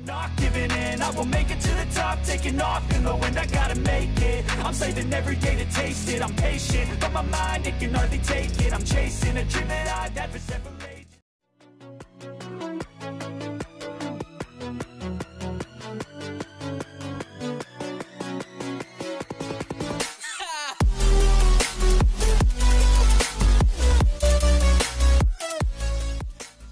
Not giving in, I will make it to the top, taking off in the wind, I gotta make it. I'm saving every day to taste it, I'm patient, but my mind, it can hardly take it. I'm chasing a dream that I've had for several ages.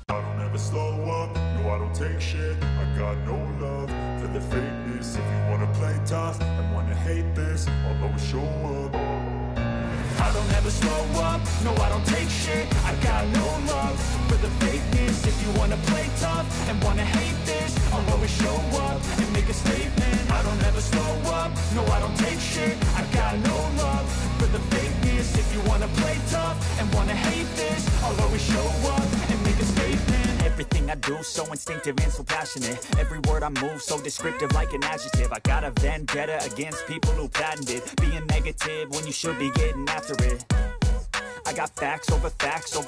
I don't ever slow up, no I don't take shit. I got no love for the fakeness. If you wanna play tough and wanna hate this, I'll always show up. I don't ever slow up, no I don't take shit. I got no love for the fakeness. If you wanna play tough and wanna hate this, I'll always show up and make a statement. I don't ever slow up, no I don't take shit. I got no love for the fakeness. If you wanna play tough and wanna hate this, I'll always show up and make a statement. Everything I do so instinctive and so passionate. Every word I move so descriptive like an adjective. I got a vendetta against people who patented being negative when you should be getting after it. I got facts over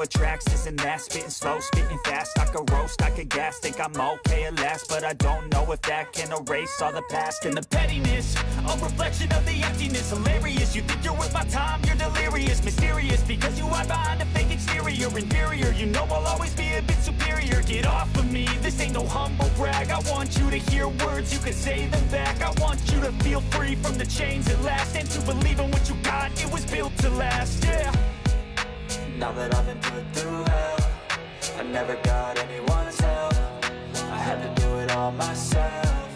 tracks, this and that. Spitting slow, spitting fast, I could roast, I could gas. Think I'm okay at last, but I don't know if that can erase all the past. And the pettiness, a reflection of the emptiness. Hilarious, you think you're worth my time, you're delirious. Mysterious, because you hide behind a fake exterior. Inferior, you know I'll always be a bit superior. Get off of me, this ain't no humble brag. I want you to hear words, you can say them back. I want you to feel free from the chains at last, and to believe in what you got, it was built to last, yeah. Now that I've been put through hell, I never got anyone's help. I had to do it all myself.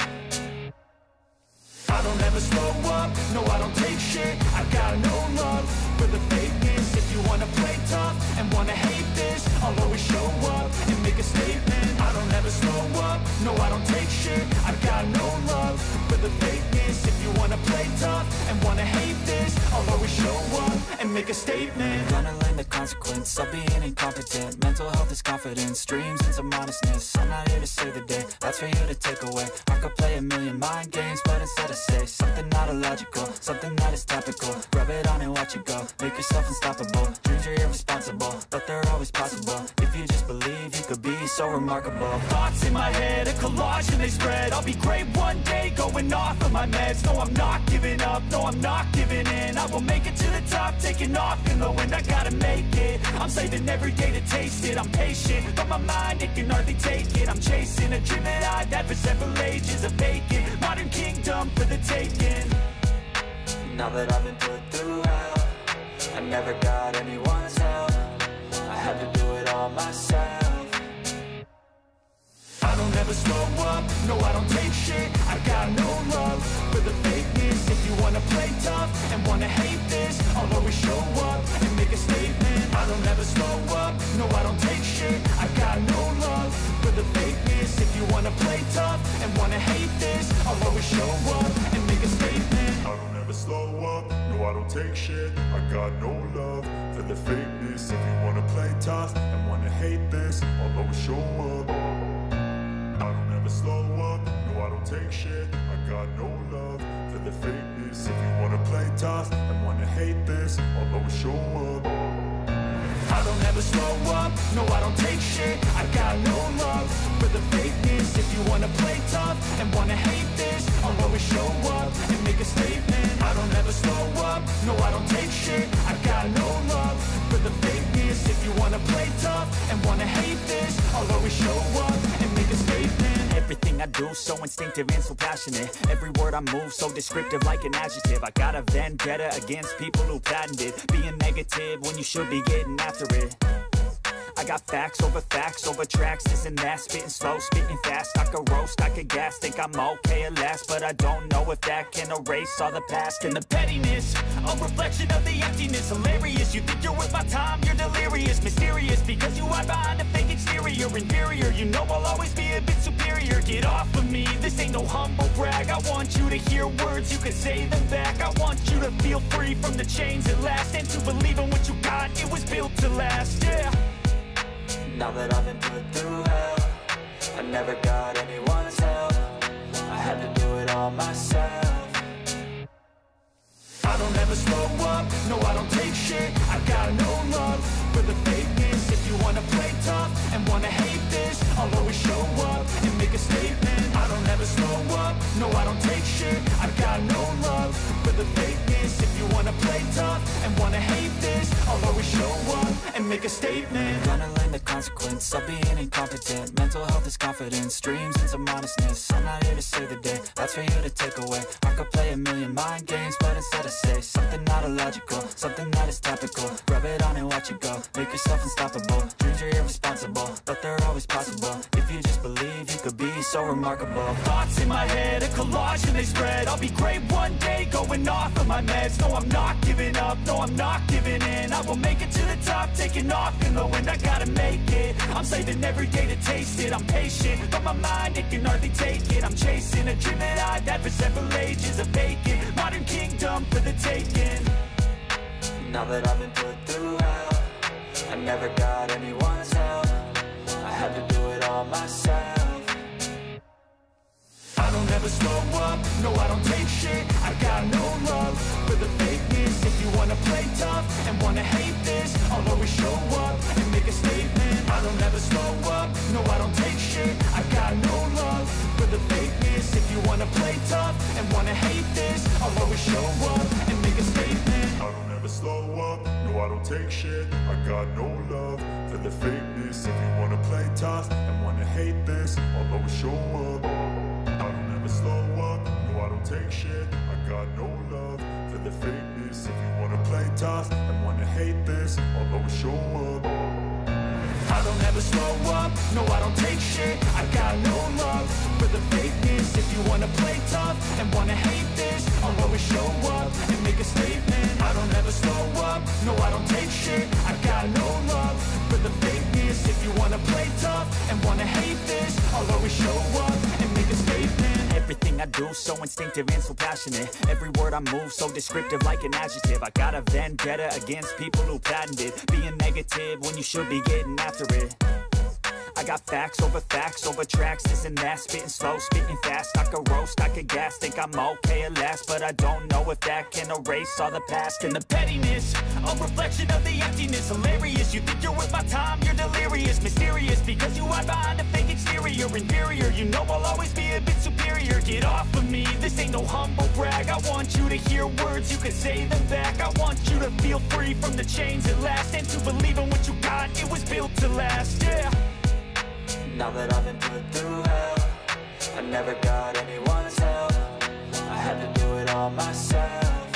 I don't ever slow up, no I don't take shit. I got no love for the fakeness. If you wanna play tough and wanna hate this, I'll always show up and make a statement. I don't ever slow up, no I don't take shit. I got no love for the fakeness. If you wanna play tough and wanna hate this, I'll always show up and make a statement. Gonna learn the consequence of being incompetent. Mental health is confidence, dreams and some honestness. I'm not here to save the day, that's for you to take away. I could play a million mind games, but instead I say something not illogical, something that is topical. Rub it on and watch it go, make yourself unstoppable. Dreams are irresponsible, but they're always possible. If you just believe, you could be so remarkable. Thoughts in my head, a collage and they spread. I'll be great one day, going off of my meds. No, I'm not giving up, no, I'm not giving in. I will make it to the top, taking off in the wind, I gotta make it. I'm saving every day to taste it, I'm patient, but my mind, it can hardly take it. I'm chasing a dream that I've had for several ages, a vacant modern kingdom for the taking. Now that I've been put through hell, I never got anyone's help. I had to do it all myself. I don't ever slow up, no I don't take shit. I got no love for the fakeness. If you wanna play tough and wanna hate this, I'll always show up and make a statement. I don't ever slow up, no I don't take shit. I got no love for the fakeness. If you wanna play tough and wanna hate this, I'll always show up and make a statement. I don't ever slow up, no I don't take shit. I got no love for the fakeness. If you wanna play tough and wanna hate this, I'll always show up. I don't ever slow up, no I don't take shit. I got no love for the fakeness. If you wanna play tough and wanna hate this, I'll always show up. I don't ever slow up, no I don't take shit. I got no love for the fakeness. If you wanna play tough and wanna hate this, I'll always show up and make a statement. I don't ever slow up, no I don't take shit. I got no love for the fakeness. If you wanna play tough and wanna hate this, I'll always show up and make a statement. Everything I do so instinctive and so passionate. Every word I move so descriptive like an adjective. I got a vendetta against people who patented being negative when you should be getting after it. I got facts over tracks, this and that. Spitting slow, spitting fast, I could roast, I could gas. Think I'm okay at last, but I don't know if that can erase all the past. And the pettiness, a reflection of the emptiness. Hilarious, you think you're worth my time, you're delirious. Mysterious, because you hide behind a fake exterior. Inferior, you know I'll always be a bit superior. Get off of me, this ain't no humble brag. I want you to hear words, you can say them back. I want you to feel free from the chains at last, and to believe in what you got, it was built to last, yeah. Now that I've been put through hell, I never got anyone's help. I had to do it all myself. I don't ever slow up, no I don't take shit. I got no love for the fakeness. If you wanna play tough and wanna hate this, I'll always show up and make a statement. I don't no I don't take shit. I got no love for the fakeness. If you wanna play tough and wanna hate this, I'll always show up and make a statement. Gonna learn the consequence of being incompetent. Mental health is confidence, dreams and some honestness. I'm not here to save the day, that's for you to take away. I could play a million mind games, but instead I say something not illogical, something that is topical. Rub it on and watch it go, make yourself unstoppable. Dreams are irresponsible, but they're always possible. If you just believe, you could be so remarkable. Thoughts in my head, a collage and they spread. I'll be great one day, going off of my meds. No, I'm not giving up, no, I'm not giving in. I will make it to the top, taking off in the wind. I gotta make it, I'm saving every day to taste it. I'm patient, but my mind, it can hardly take it. I'm chasing a dream that I've had for several ages. A vacant, modern kingdom for the taking. Now that I've been put through hell, I never got anyone's help. I had to do it all myself. I don't ever slow up, no I don't take shit. I got no love for the fakeness. If you wanna play tough and wanna hate this, I'll always show up and make a statement. I don't ever slow up, no I don't take shit. I got no love for the fakeness. If you wanna play tough and wanna hate this, I'll always show up and make a statement. I don't ever slow up, no I don't take shit. I got no love for the fakeness. If you wanna play tough and wanna hate this, I'll always show up. I don't ever slow up, no I don't take shit. I got no love for the fakeness. If you wanna play tough and wanna hate this, I'll always show up. I don't ever slow up, no I don't take shit. I got no love for the fakeness. If you wanna play tough and wanna hate this, I'll always show up and make a statement. I don't ever slow up, no I don't take shit. I got no love for the fakeness. If you wanna play tough and wanna hate this, I'll always show up and make a statement. Everything I do so instinctive and so passionate. Every word I move so descriptive like an adjective. I got a vendetta against people who patented being negative when you should be getting after it. I got facts over tracks, this and that. Spitting slow, spitting fast. I could roast, I could gas. Think I'm okay at last, but I don't know if that can erase all the past. And the pettiness, a reflection of the emptiness. Hilarious, you think you're worth my time, you're delirious. Mysterious, because you hide behind a fake exterior. Inferior, you know I'll always be a bit superior. Get off of me, this ain't no humble brag. I want you to hear words, you can say them back. I want you to feel free from the chains at last, and to believe in what you got, it was built to last, yeah. Now that I've been put through hell, I never got anyone's help. I had to do it all myself.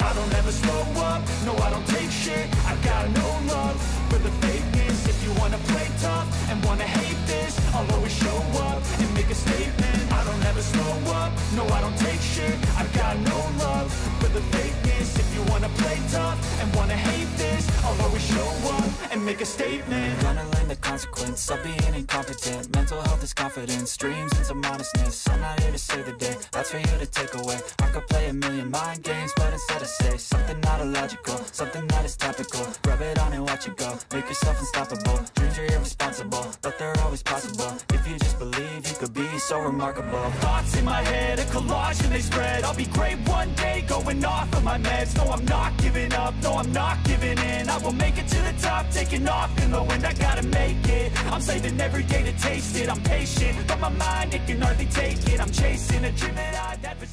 I don't ever slow up, no I don't take shit. I got no love for the fakeness. If you wanna play tough and wanna hate this, I'll always show up and make a statement. I don't ever slow up, no I don't take shit. I got no love for the fakeness. If you wanna play tough and wanna hate this, I'll always show up and make a statement. Gonna learn the consequence of being incompetent. Mental health is confidence, dreams and some honestness. I'm not here to save the day, that's for you to take away. I could play a million mind games, but instead I say something not illogical, something that is topical. Rub it on and watch it go, make yourself unstoppable. Dreams are irresponsible, but they're always possible. If you just believe, you could be so remarkable. Thoughts in my head, a collage and they spread. I'll be great one day, going off of my meds. No, I'm not giving up, no, I'm not giving in. I will make it to the top, taking off in the wind. I gotta make it, I'm saving every day to taste it. I'm patient, but my mind, it can hardly take it. I'm chasing a dream that I've had for